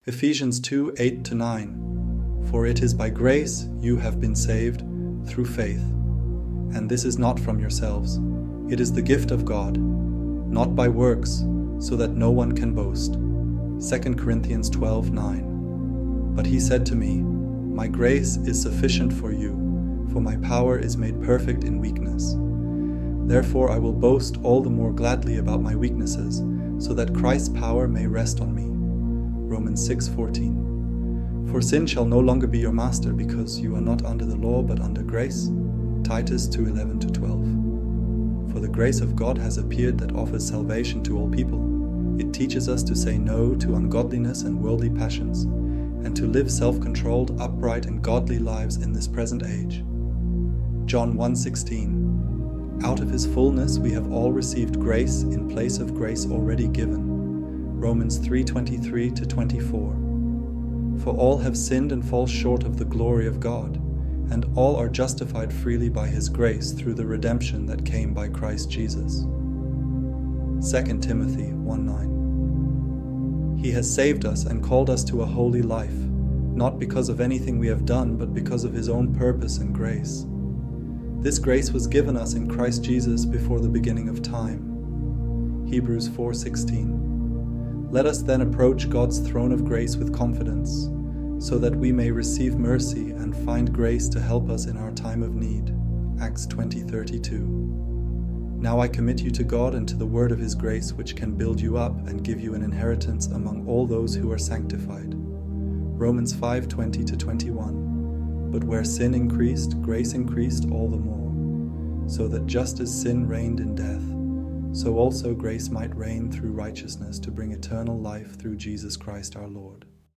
Ephesians 2:8-9. For it is by grace you have been saved through faith, and this is not from yourselves. It is the gift of God, not by works, so that no one can boast. 2 Corinthians 12:9. But he said to me, My grace is sufficient for you, for my power is made perfect in weakness. Therefore I will boast all the more gladly about my weaknesses, so that Christ's power may rest on me. Romans 6:14. For sin shall no longer be your master, because you are not under the law but under grace. Titus 2:11-12. For the grace of God has appeared that offers salvation to all people. It teaches us to say no to ungodliness and worldly passions, and to live self-controlled, upright and godly lives in this present age. John 1:16. Out of his fullness we have all received grace in place of grace already given. Romans 3:23-24. For all have sinned and fall short of the glory of God, and all are justified freely by his grace through the redemption that came by Christ Jesus. 2 Timothy 1:9. He has saved us and called us to a holy life, not because of anything we have done, but because of his own purpose and grace. This grace was given us in Christ Jesus before the beginning of time. Hebrews 4:16. Let us then approach God's throne of grace with confidence, so that we may receive mercy and find grace to help us in our time of need. Acts 20:32. Now I commit you to God and to the word of his grace, which can build you up and give you an inheritance among all those who are sanctified. Romans 5:20-21. But where sin increased, grace increased all the more, so that just as sin reigned in death, so also grace might reign through righteousness to bring eternal life through Jesus Christ our Lord.